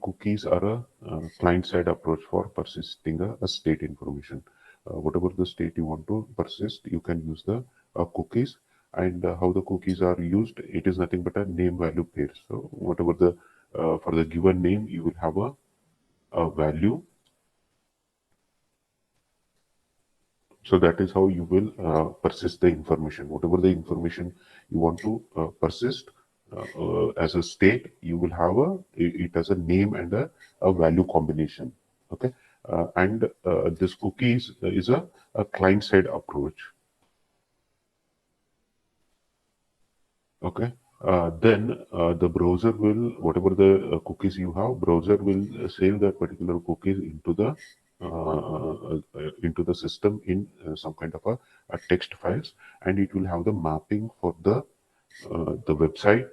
Cookies are a client-side approach for persisting a state information. Whatever the state you want to persist, you can use the cookies. And how the cookies are used, it is nothing but a name-value pair. So whatever the for the given name, you will have a value. So that is how you will persist the information. Whatever the information you want to persist as a state, you will have it as a name and a value combination. Okay, and this cookies is a client-side approach. Okay, then the browser will, whatever the cookies you have, browser will save that particular cookies into the system in some kind of a text files, and it will have the mapping for the website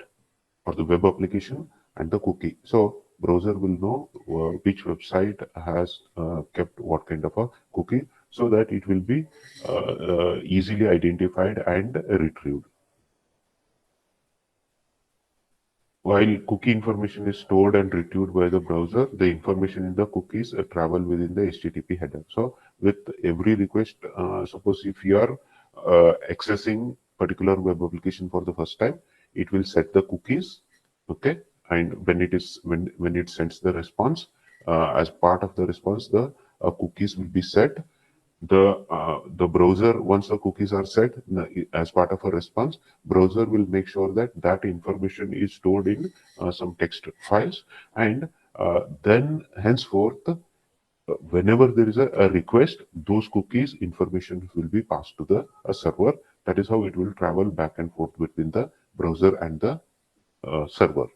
or the web application and the cookie. So browser will know which website has kept what kind of a cookie, so that it will be easily identified and retrieved. While cookie information is stored and retrieved by the browser, the information in the cookies travel within the HTTP header. So with every request, suppose if you are accessing particular web application for the first time, it will set the cookies, okay? And when it sends the response, as part of the response, the cookies will be set. The browser, once the cookies are set as part of a response, browser will make sure that that information is stored in some text files, and then henceforth, whenever there is a request, those cookies information will be passed to the server. That is how it will travel back and forth between the browser and the server.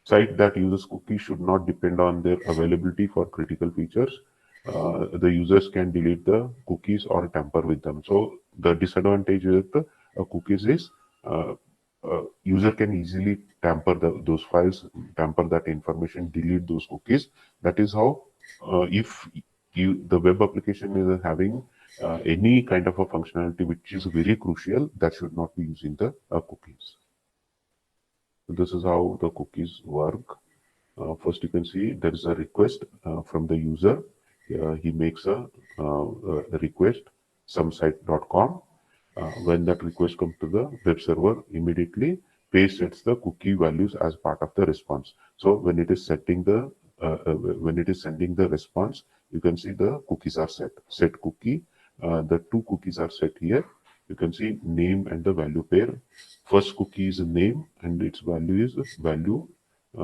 Site that uses cookies should not depend on their availability for critical features. The users can delete the cookies or tamper with them. So the disadvantage with the cookies is user can easily tamper those files, tamper that information, delete those cookies. That is how if the web application is having any kind of a functionality which is very crucial, that should not be using the cookies. So this is how the cookies work. First, you can see there is a request from the user. He makes a request, somesite.com. When that request comes to the web server, immediately page sets the cookie values as part of the response. So when it is setting when it is sending the response, you can see the cookies are set. Set cookie. The two cookies are set here. You can see name and the value pair. First cookie is name and its value is value.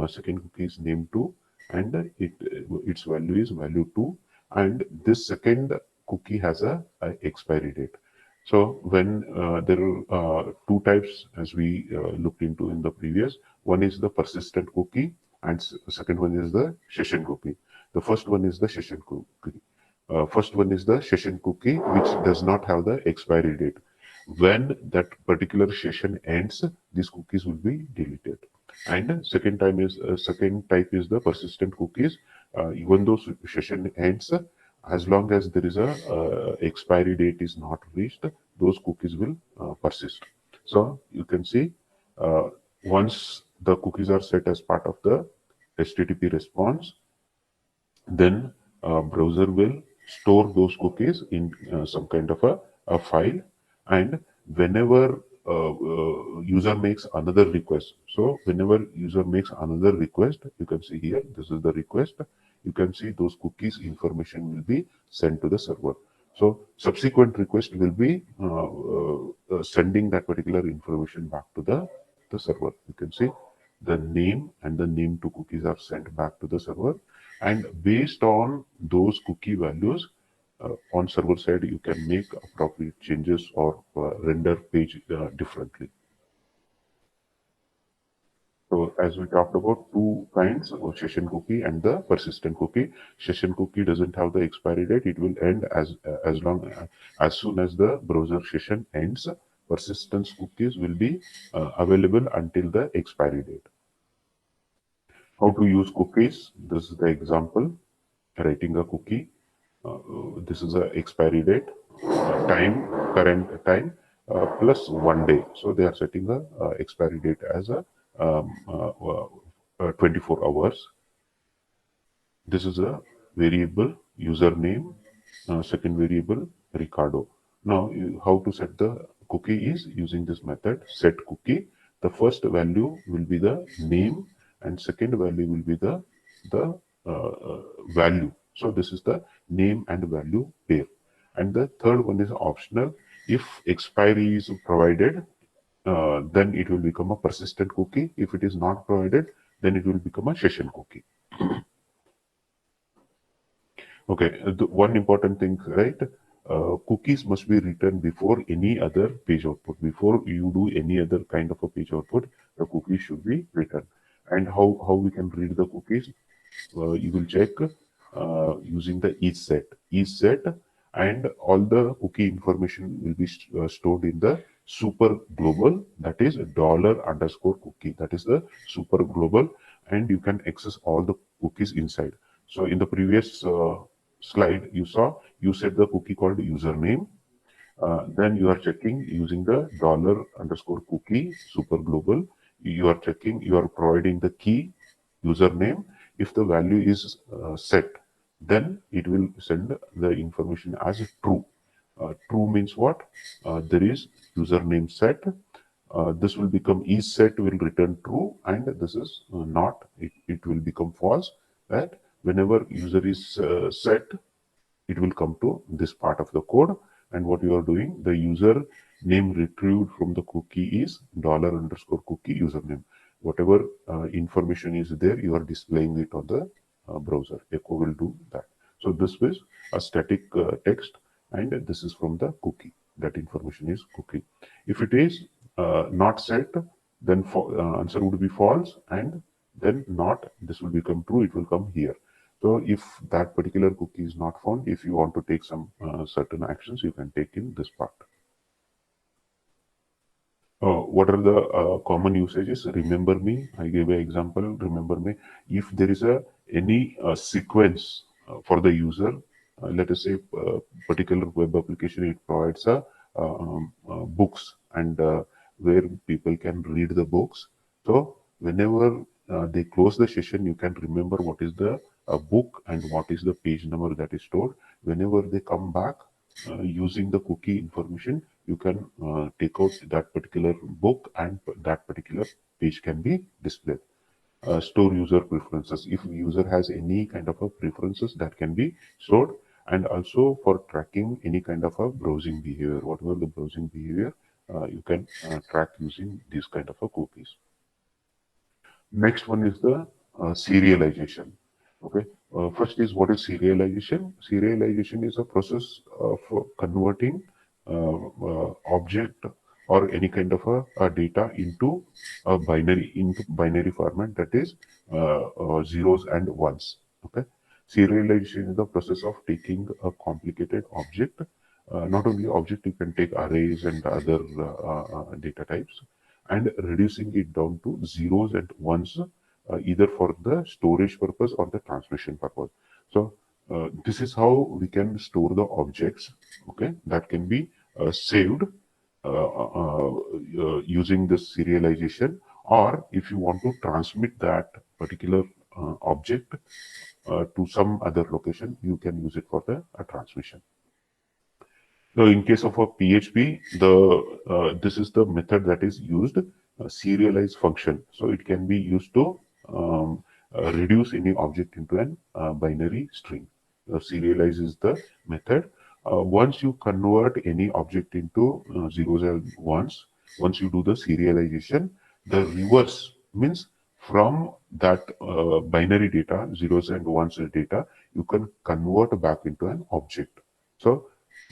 Second cookie is name2 and its value is value2, and this second cookie has a expiry date. So when there are two types, as we looked into in the previous, one is the persistent cookie and second one is the session cookie. The first one is the session cookie. First one is the session cookie, which does not have the expiry date. When that particular session ends, these cookies will be deleted. And second type is the persistent cookies. Even though session ends, as long as there is a expiry date is not reached, those cookies will persist. So you can see once the cookies are set as part of the HTTP response, then browser will store those cookies in some kind of a file, and whenever user makes another request, so whenever user makes another request, you can see here, this is the request, you can see those cookies information will be sent to the server. So subsequent request will be sending that particular information back to the server. You can see the name and the name2 cookies are sent back to the server, and based on those cookie values on server side, you can make appropriate changes or render page differently. So as we talked about, two kinds of session cookie and the persistent cookie. Session cookie doesn't have the expiry date. It will end as soon as the browser session ends. Persistence cookies will be available until the expiry date. How to use cookies? This is the example. Writing a cookie. This is the expiry date, time, current time, plus 1 day. So they are setting the expiry date as a 24 hours. This is a variable username, second variable Ricardo. Now, how to set the cookie is using this method set cookie. The first value will be the name, and second value will be the value. So this is the name and value pair. And the third one is optional. If expiry is provided, then it will become a persistent cookie. If it is not provided, then it will become a session cookie. Okay, the one important thing, right? Cookies must be written before any other page output. Before you do any other kind of a page output, the cookies should be written. And how we can read the cookies? You will check using the each set. Each set and all the cookie information will be stored in the super global, that is dollar underscore cookie. That is the super global, and you can access all the cookies inside. So in the previous slide, you saw you set the cookie called username. Then you are checking using the dollar underscore cookie super global. You are checking, you are providing the key username. If the value is set, then it will send the information as true. True means what? There is username set. This will become is set will return true, and this is not. It will become false. That whenever user is set, it will come to this part of the code, and what you are doing, the user name retrieved from the cookie is dollar underscore cookie username. Whatever information is there, you are displaying it on the browser. Echo will do that. So this is a static text, and this is from the cookie. That information is cookie. If it is not set, then answer would be false, and then not, this will become true, it will come here. So if that particular cookie is not found, if you want to take some certain actions, you can take in this part. What are the common usages? Remember me. I gave an example. Remember me. If there is a any sequence for the user, let us say particular web application, it provides a books, and where people can read the books. So whenever they close the session, you can remember what is the book and what is the page number that is stored. Whenever they come back, using the cookie information, you can take out that particular book, and that particular page can be displayed. Store user preferences. If user has any kind of a preferences, that can be stored, and also for tracking any kind of a browsing behavior, whatever the browsing behavior, you can track using these kind of a cookies. Next one is the serialization. Okay. First is, what is serialization? Serialization is a process of converting object or any kind of a data into binary format, that is zeros and ones. Okay. Serialization is the process of taking a complicated object. Not only object, you can take arrays and other data types, and reducing it down to zeros and ones, either for the storage purpose or the transmission purpose. So this is how we can store the objects, okay, that can be saved using this serialization, or if you want to transmit that particular object to some other location, you can use it for the transmission. So in case of a PHP, this is the method that is used, serialize function. So it can be used to reduce any object into an binary string. Serialize is the method. Once you convert any object into zeros and ones, once you do the serialization, the reverse means from that binary data, zeros and ones data, you can convert back into an object. So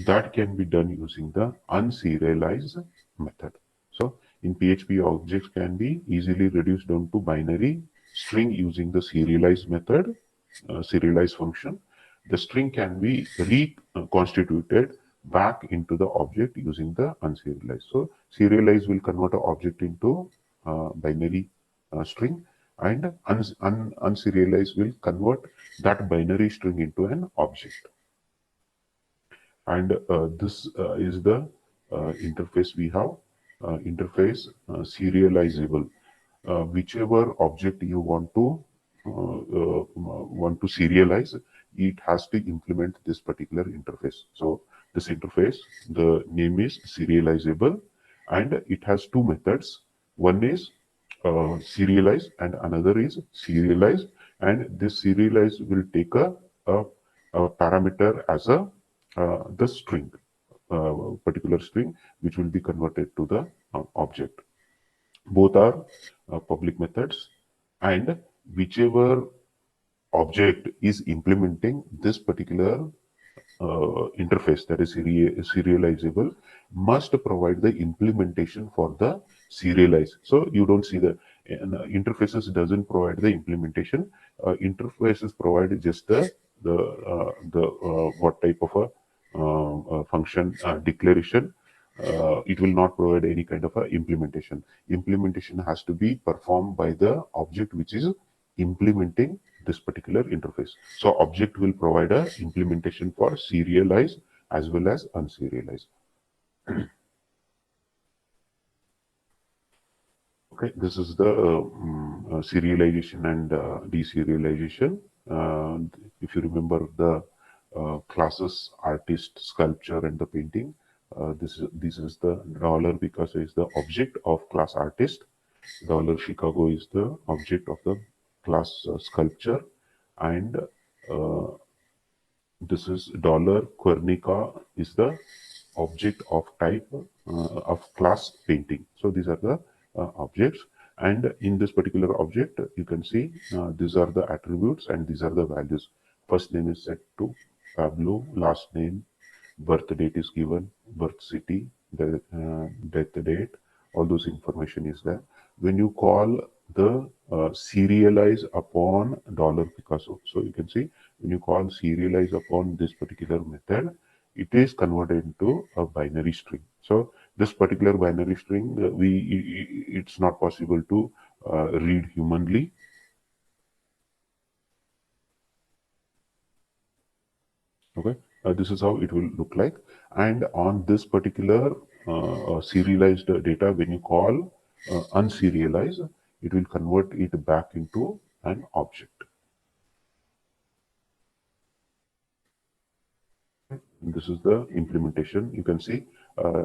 that can be done using the unserialized method. So in PHP, objects can be easily reduced down to binary string using the serialized method, serialized function. The string can be reconstituted back into the object using the unserialized. So serialized will convert an object into binary string, and unserialized will convert that binary string into an object. And this is the interface we have. Interface serializable. Whichever object you want to serialize, it has to implement this particular interface. So this interface, the name is serializable, and it has two methods. One is serialize and another is serialize, and this serialize will take a parameter as the string, particular string, which will be converted to the object. Both are public methods, and whichever object is implementing this particular interface, that is serializable, must provide the implementation for the serialize. So you don't see the interfaces doesn't provide the implementation. Interfaces provide just the what type of a function declaration. It will not provide any kind of a implementation. Implementation has to be performed by the object which is implementing this particular interface. So object will provide a implementation for serialize as well as unserialized. Okay, this is the serialization and deserialization. If you remember the classes, artist, sculpture, and the painting, this is the dollar Picasso is the object of class artist. Dollar Chicago is the object of the class sculpture, and uh, this is dollar Guernica is the object of type of class painting. So these are the objects, and in this particular object, you can see these are the attributes and these are the values. First name is set to Pablo, last name, birth date is given, birth city, the death date, all those information is there. When you call the serialize upon dollar Picasso, so you can see when you call serialize upon this particular method, it is converted into a binary string. So this particular binary string, it's not possible to read humanly. Okay, this is how it will look like. And on this particular serialized data, when you call unserialize, it will convert it back into an object. And this is the implementation. You can see,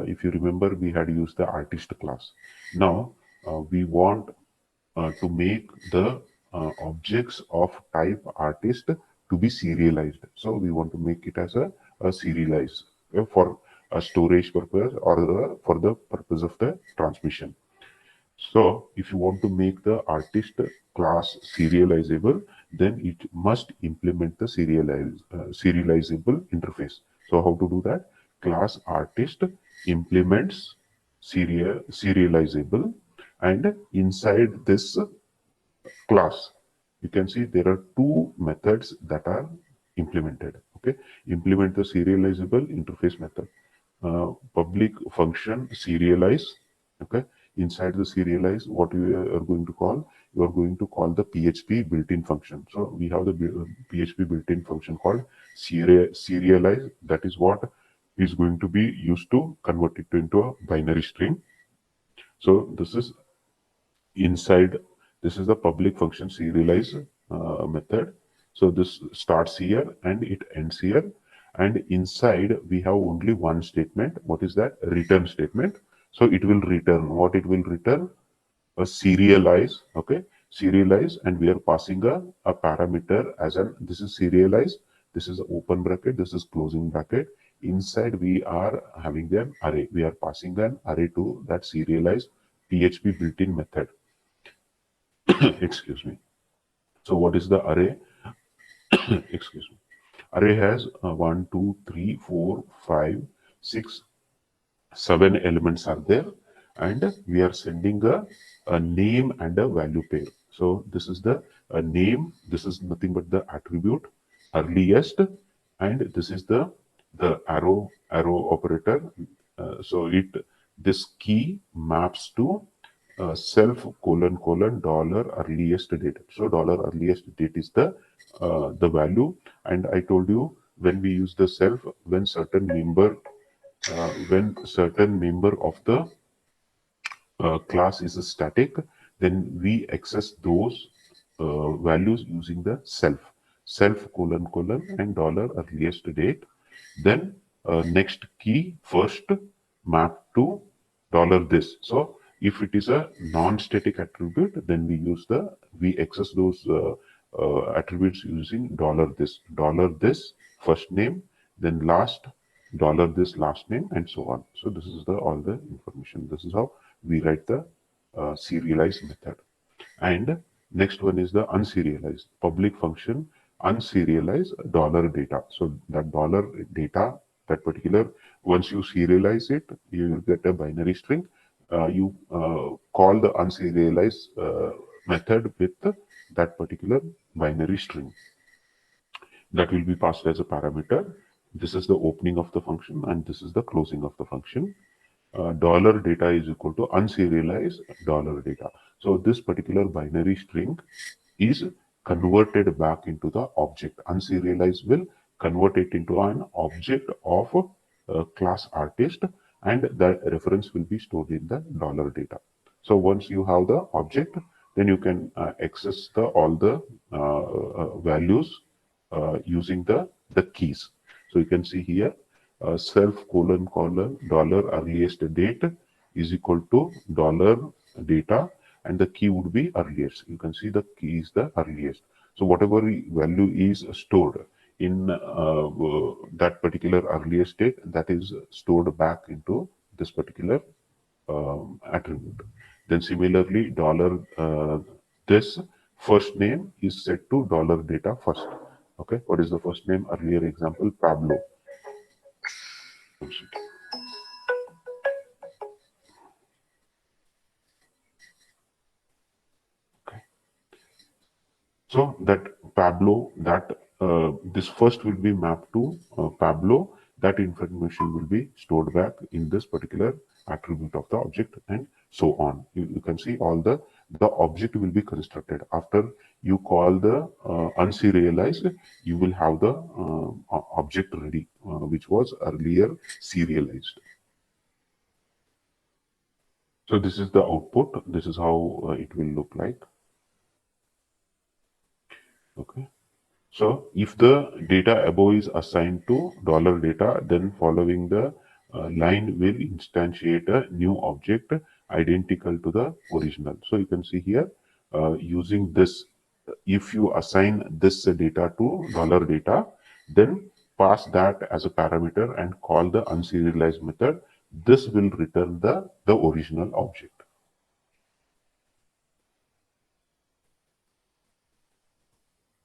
if you remember, we had used the artist class. Now we want to make the objects of type artist to be serialized. So we want to make it as a serialize for a storage purpose or for the purpose of the transmission. So if you want to make the artist class serializable, then it must implement the serializable interface. So how to do that? Class artist implements serializable, and inside this class, you can see there are two methods that are implemented. Okay, implement the serializable interface method. Public function serialize. Okay, inside the serialize, what you are going to call? You are going to call the PHP built-in function. So we have the PHP built-in function called serialize. That is what is going to be used to convert it into a binary string. So this is inside, this is the public function serialize method. So this starts here and it ends here, and inside we have only one statement. What is that? Return statement. So it will return, what it will return? A serialize. Okay, serialize, and we are passing a parameter as an, this is serialize, this is open bracket, this is closing bracket. Inside we are having an array, we are passing an array to that serialize PHP built-in method. Excuse me. So what is the array? Excuse me. Array has 1, 2, 3, 4, 5, 6, 7 elements are there, and we are sending a name and a value pair. So this is the name. This is nothing but the attribute earliest, and this is the arrow operator. So it, this key maps to self colon colon dollar earliest date. So dollar earliest date is the value, and I told you when we use the self, when certain member of the class is static, then we access those values using the self colon colon and dollar earliest date. Then next key first map to dollar this. So if it is a non-static attribute, then we access those attributes using dollar this first name, then last dollar this last name, and so on. So this is the all the information. This is how we write the serialized method. And next one is the unserialized public function unserialized dollar data. So that dollar data, that particular, once you serialize it, you will get a binary string. You call the unserialized method with that particular binary string that will be passed as a parameter. This is the opening of the function and this is the closing of the function. Dollar data is equal to unserialized dollar data. So this particular binary string is converted back into the object. Unserialized will convert it into an object of class artist, and the reference will be stored in the dollar data. So once you have the object, then you can access all the values using the keys. So you can see here self colon colon dollar earliest date is equal to dollar data, and the key would be earliest. You can see the key is the earliest. So whatever value is stored in that particular earliest date, that is stored back into this particular attribute. Then similarly, dollar this first name is set to dollar data first. Okay, what is the first name? Earlier example, Pablo. Okay. So that Pablo, that this first will be mapped to Pablo. That information will be stored back in this particular attribute of the object, and so on. You can see all the object will be constructed after you call the unserialized. You will have the object ready, which was earlier serialized. So this is the output. This is how it will look like. Okay. So if the data above is assigned to dollar data, then following the line will instantiate a new object identical to the original. So you can see here using this, if you assign this data to dollar data, then pass that as a parameter and call the unserialized method. This will return the original object.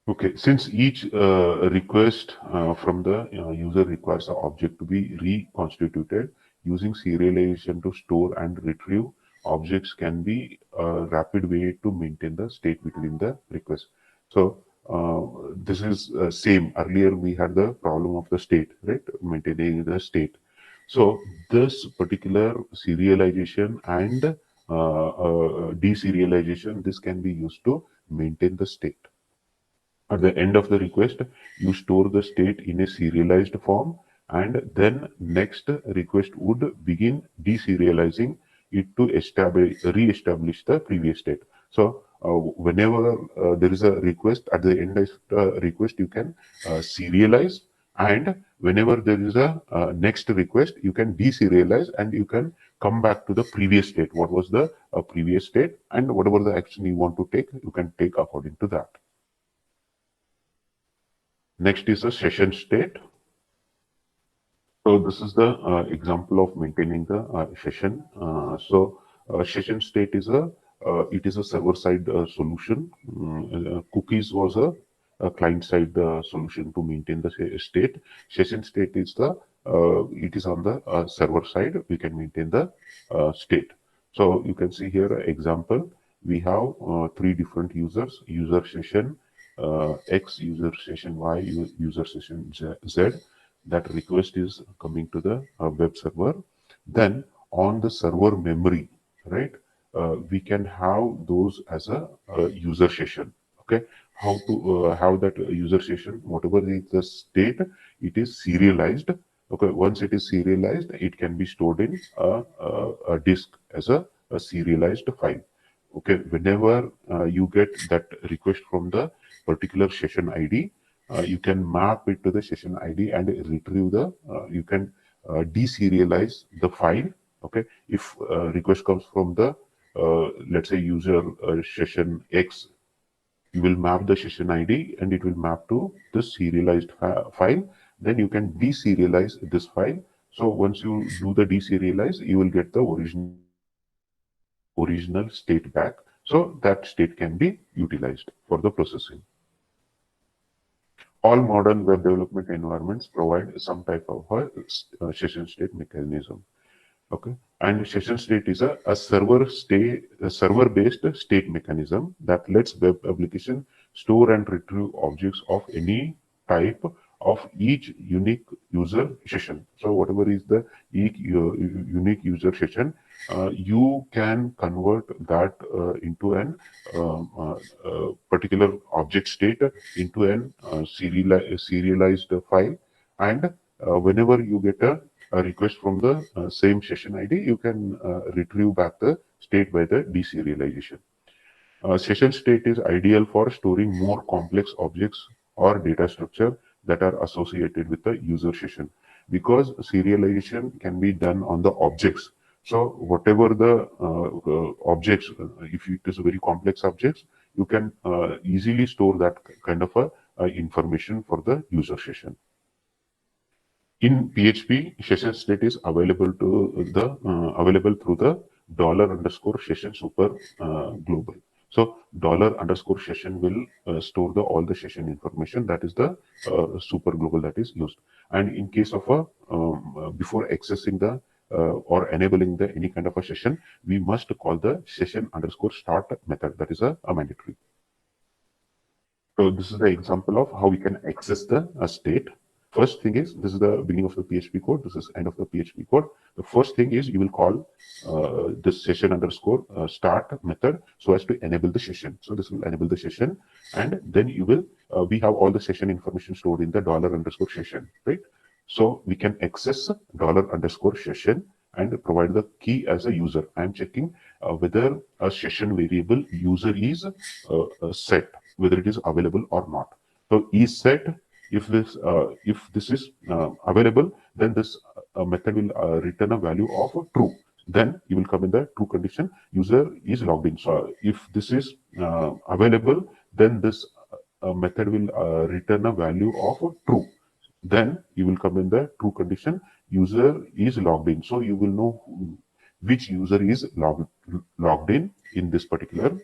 Okay, since each request from the user requires an object to be reconstituted, using serialization to store and retrieve objects can be a rapid way to maintain the state between the requests. So this is same. Earlier we had the problem of the state, right? Maintaining the state. So this particular serialization and deserialization, this can be used to maintain the state. At the end of the request, you store the state in a serialized form, and then next request would begin deserializing it to re-establish the previous state. So whenever there is a request, at the end of the request, you can serialize, and whenever there is a next request, you can deserialize and you can come back to the previous state. What was the previous state, and whatever the action you want to take, you can take according to that. Next is the session state. So this is the example of maintaining the session. Session state is a server-side solution. Cookies was a client-side solution to maintain the state. Session state is it is on the server side. We can maintain the state. So you can see here example. We have three different users: user session X, user session Y, user session Z. That request is coming to the web server. Then on the server memory, right? we can have those as a user session. Okay, how to have that user session? Whatever is the state, it is serialized. Okay, once it is serialized, it can be stored in a disk as a serialized file. Okay, whenever you get that request from the particular session ID, you can map it to the session ID and retrieve the, you can deserialize the file. Okay, if request comes from the, let's say user session X, you will map the session ID and it will map to the serialized file. Then you can deserialize this file. So once you do the deserialize, you will get the original state back. So that state can be utilized for the processing. All modern web development environments provide some type of a session state mechanism. Okay, and session state is a server based state mechanism that lets web application store and retrieve objects of any type of each unique user session. So whatever is the unique user session, you can convert that into an particular object state into an serialized file, and whenever you get a request from the same session ID, you can retrieve back the state by the deserialization. Session state is ideal for storing more complex objects or data structure that are associated with the user session, because serialization can be done on the objects. So whatever the objects, if it is very complex objects, you can easily store that kind of information for the user session. In PHP, session state is available to the available through the $_session super global. So $_ session will store the all the session information. That is the super global that is used. And in case of a before accessing the or enabling the any kind of a session, we must call the session_start method. That is a mandatory. So this is the example of how we can access the state. First thing is, this is the beginning of the PHP code. This is end of the PHP code. The first thing is you will call this session_start method so as to enable the session. So this will enable the session, and then you will we have all the session information stored in the $_session, right? So we can access $_session and provide the key as a user. I am checking whether a session variable user is set, whether it is available or not. So is set. If this is available, then this method will return a value of true. Then you will come in the true condition, user is logged in. So if this is available, then this method will return a value of true. Then you will come in the true condition, user is logged in. So you will know which user is logged in this particular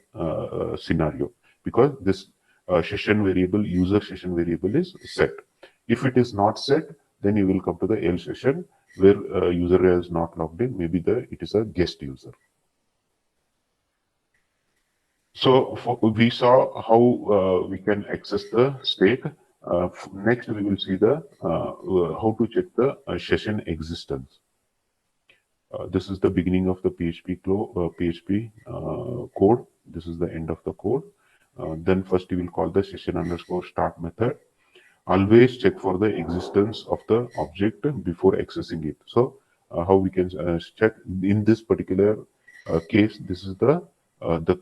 scenario, because this session variable, user session variable is set. If it is not set, then you will come to the else session where user is not logged in. Maybe it is a guest user. So we saw how we can access the state. Next, we will see the how to check the session existence. This is the beginning of the PHP code. This is the end of the code. Then first you will call the session_start method. Always check for the existence of the object before accessing it. So how we can check in this particular case, this is the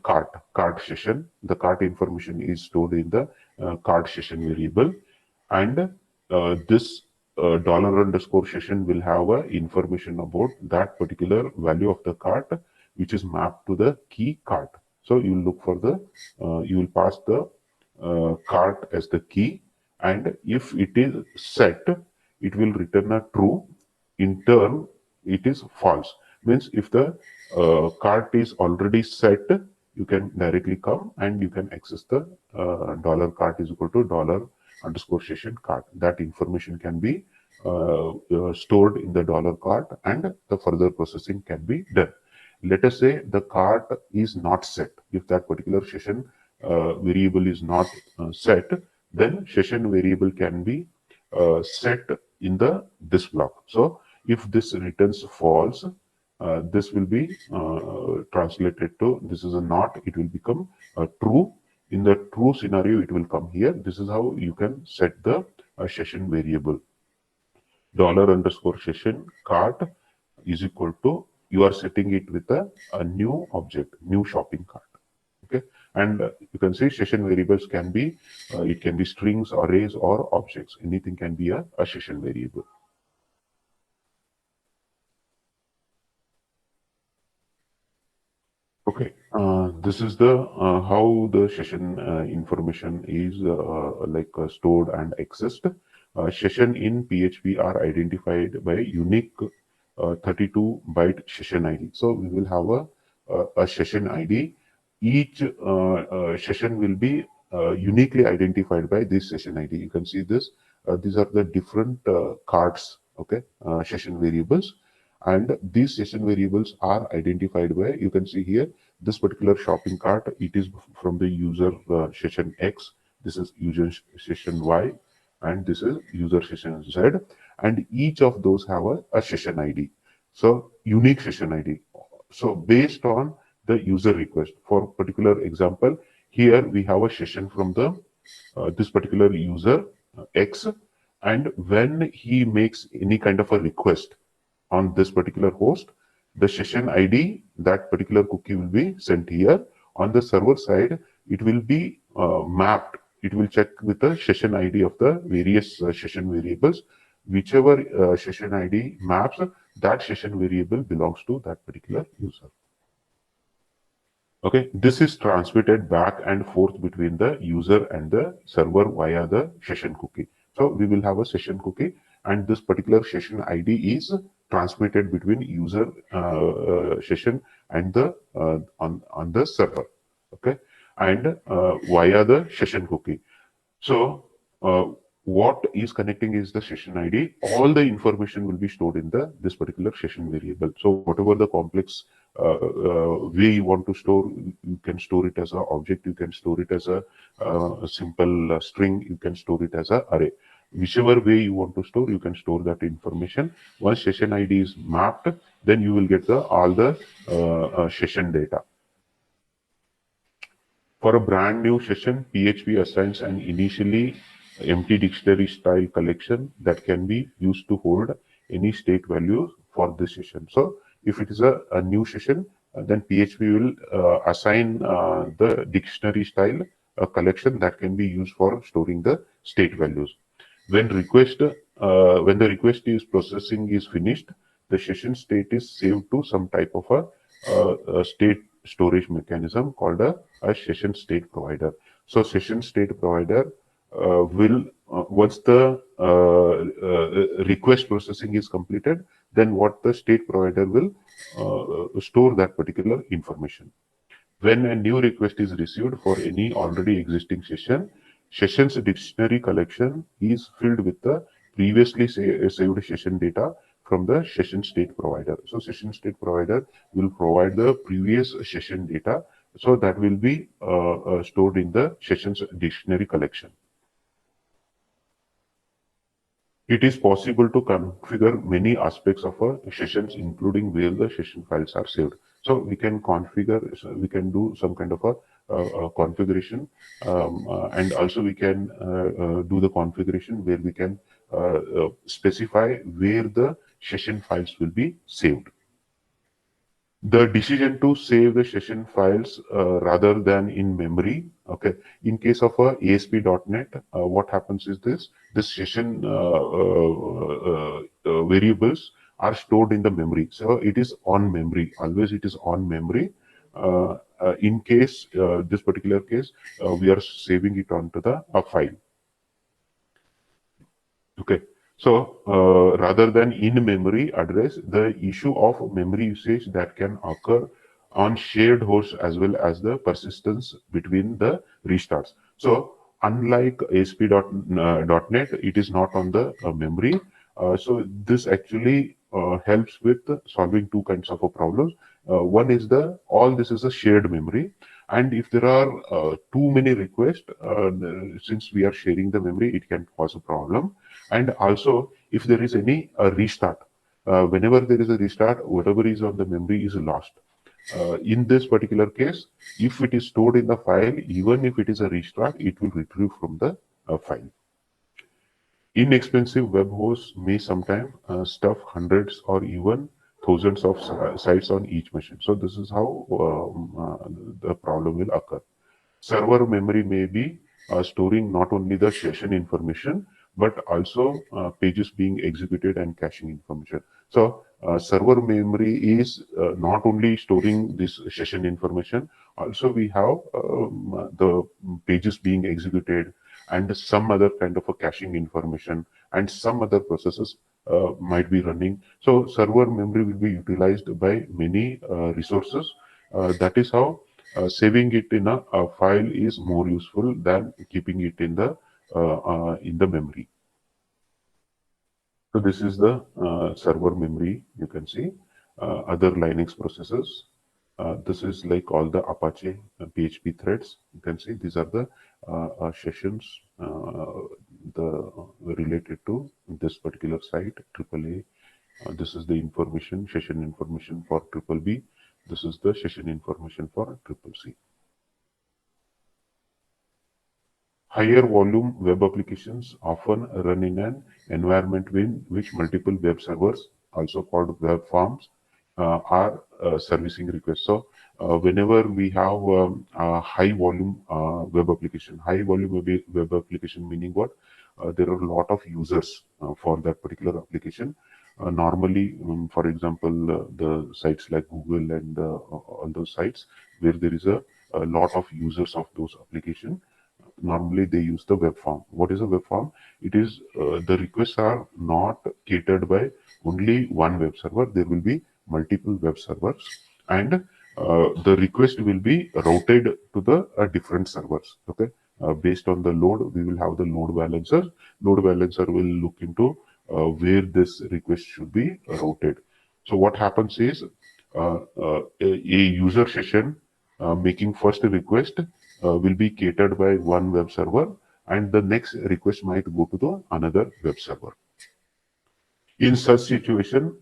cart session. The cart information is stored in the cart session variable, and this $_session will have information about that particular value of the cart, which is mapped to the key cart. So you will look for the you will pass the cart as the key, and if it is set, it will return a true. In turn, it is false. Means if the cart is already set, you can directly come and you can access the $cart is equal to $_session cart. That information can be stored in the $cart, and the further processing can be done. Let us say the cart is not set. If that particular session variable is not set, then session variable can be set in this block. So if this returns false, this will be translated to, this is a not, it will become a true. In the true scenario, it will come here. This is how you can set the session variable. $_session cart is equal to, you are setting it with a new object, new shopping cart. Okay, and you can see session variables can be, it can be strings, arrays, or objects. Anything can be a session variable. Okay, this is the how the session information is stored and accessed. Session in PHP are identified by unique 32-byte session ID. So we will have a session ID. Each session will be uniquely identified by this session ID. You can see this. These are the different cards. Okay, session variables. And these session variables are identified by, you can see here, this particular shopping cart, it is from the user session X, this is user session Y, and this is user session Z, and each of those have a session ID. So unique session ID. So based on the user request, for particular example, here we have a session from the this particular user X, and when he makes any kind of a request on this particular host, the session ID, that particular cookie will be sent here. On the server side, it will be mapped. It will check with the session ID of the various session variables. Whichever session ID maps, that session variable belongs to that particular user. Okay, this is transmitted back and forth between the user and the server via the session cookie. So we will have a session cookie, and this particular session ID is transmitted between user session and the on the server. Okay, and via the session cookie. So what is connecting is the session ID. All the information will be stored in the this particular session variable. So whatever the complex way you want to store, you can store it as an object, you can store it as a simple string, you can store it as an array. Whichever way you want to store, you can store that information. Once session ID is mapped, then you will get the all the session data. For a brand new session, PHP assigns an initially empty dictionary style collection that can be used to hold any state values for this session. So if it is a new session, then PHP will assign the dictionary style collection that can be used for storing the state values. When when the request is processing is finished, the session state is saved to some type of a state storage mechanism called a session state provider. So session state provider will once the request processing is completed, then what the state provider will store that particular information. When a new request is received for any already existing session, session's dictionary collection is filled with the previously saved session data from the session state provider. So session state provider will provide the previous session data. So that will be stored in the session's dictionary collection. It is possible to configure many aspects of a sessions, including where the session files are saved. So we can configure, we can do some kind of a configuration, and also we can do the configuration where we can specify where the session files will be saved. The decision to save the session files rather than in memory. Okay, in case of a ASP.NET, what happens is this session variables are stored in the memory. So it is on memory. Always it is on memory. In case this particular case, we are saving it onto the file. Okay. So rather than in-memory address, the issue of memory usage that can occur on shared hosts as well as the persistence between the restarts. So unlike ASP.NET, it is not on the memory. So this actually helps with solving two kinds of problems. One is all this is a shared memory. And if there are too many requests, since we are sharing the memory, it can cause a problem. And also, if there is any restart, whenever there is a restart, whatever is on the memory is lost. In this particular case, if it is stored in the file, even if it is a restart, it will retrieve from the file. Inexpensive web hosts may sometimes stuff hundreds or even thousands of sites on each machine. So this is how the problem will occur. Server memory may be storing not only the session information, but also pages being executed and caching information. So server memory is not only storing this session information, also we have the pages being executed and some other kind of a caching information and some other processes might be running. So server memory will be utilized by many resources. That is how saving it in a file is more useful than keeping it in the memory. So this is the server memory. You can see other Linux processes. This is like all the Apache PHP threads. You can see these are the sessions the related to this particular site AAA. This is the information session information for triple B. This is the session information for triple C. Higher volume web applications often run in an environment in which multiple web servers, also called web farms, are servicing requests. So whenever we have a high volume high volume web application meaning what? There are a lot of users for that particular application. Normally, for example, the sites like Google and all those sites where there is a lot of users of those applications, normally they use the web form. What is a web form? It is the requests are not catered by only one web server. There will be multiple web servers, and the request will be routed to the different servers. Okay, based on the load, we will have the load balancer. Load balancer will look into where this request should be routed. So what happens is a user session making first request will be catered by one web server, and the next request might go to the another web server. In such situation,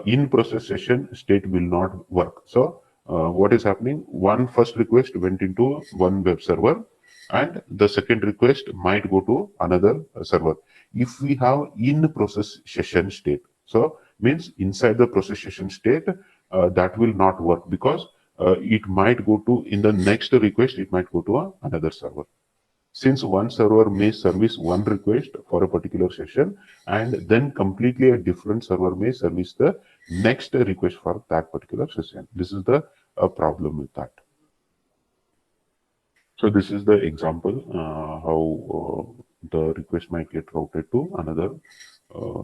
in-process session state will not work. So what is happening? One first request went into one web server, and the second request might go to another server. If we have in-process session state, so means inside the process session state, that will not work because it might go to in the next request, it might go to another server. Since one server may service one request for a particular session, and then completely a different server may service the next request for that particular session. This is the problem with that. So this is the example how the request might get routed to another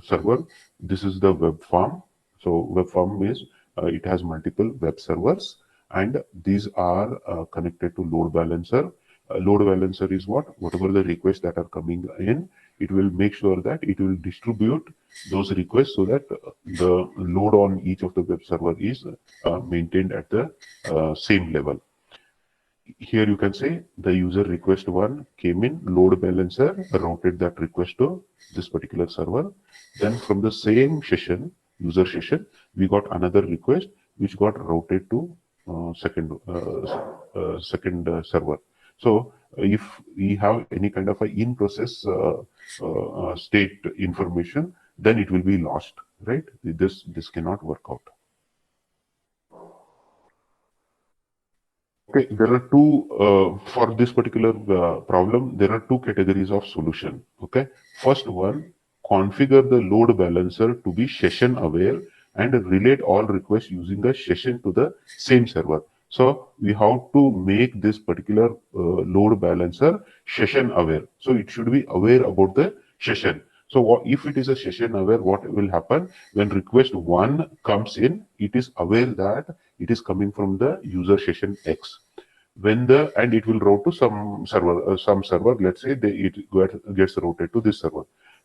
server. This is the web farm. So web farm is it has multiple web servers, and these are connected to load balancer. Load balancer is what? Whatever the requests that are coming in, it will make sure that it will distribute those requests so that the load on each of the web server is maintained at the same level. Here you can say the user request one came in, load balancer routed that request to this particular server. Then from the same session, user session, we got another request which got routed to second server. So if we have any kind of a in-process state information, then it will be lost, right? This cannot work out. Okay, there are two, for this particular problem, there are two categories of solution. Okay, first one, configure the load balancer to be session aware and relate all requests using the session to the same server. So we have to make this particular load balancer session aware. So it should be aware about the session. So if it is a session aware, what will happen when request one comes in, it is aware that it is coming from the user session X. When the and it will route to some server, let's say it gets routed to this server.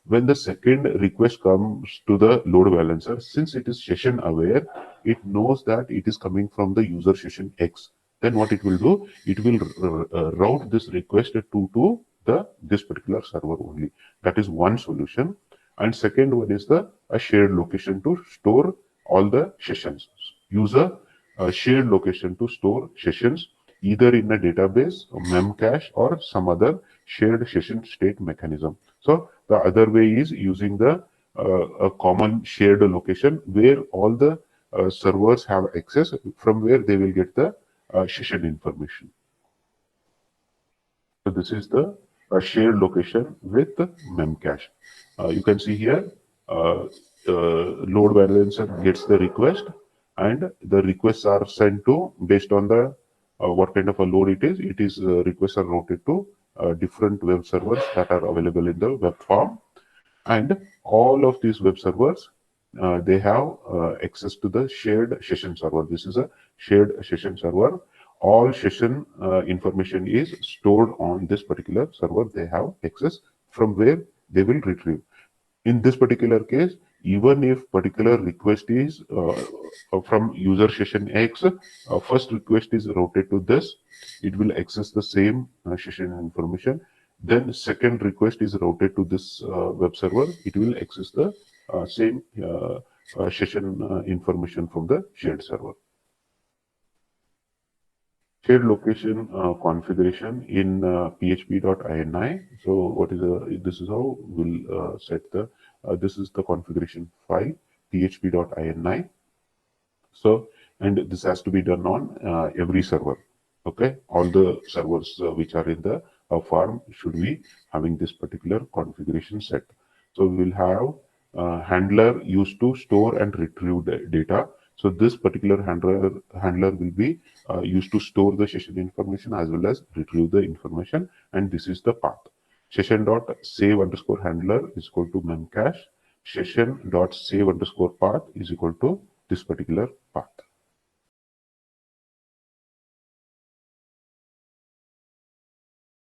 When the second request comes to the load balancer, since it is session aware, it knows that it is coming from the user session X. Then what it will do? It will route this request to this particular server only. That is one solution. And second one is the a shared location to store all the sessions. Use a shared location to store sessions either in a database, a memcache, or some other shared session state mechanism. So the other way is using the a common shared location where all the servers have access, from where they will get the session information. So this is the shared location with memcache. You can see here, uh, load balancer gets the request, and the requests are sent to based on the what kind of a load it is. It is requests are routed to different web servers that are available in the web form, and all of these web servers they have access to the shared session server. This is a shared session server. All session information is stored on this particular server. They have access from where they will retrieve. In this particular case, even if particular request is from user session X, first request is routed to this, it will access the same session information. Then second request is routed to this web server, it will access the same session information from the shared server. Shared location configuration in php.ini. So what is this is how we'll set the this is the configuration file php.ini. So, and this has to be done on every server. Okay, all the servers which are in the farm should be having this particular configuration set. So we will have handler used to store and retrieve the data. So this particular handler will be used to store the session information as well as retrieve the information, and this is the path. Session dot save underscore handler is equal to memcache. Session dot save underscore path is equal to this particular path.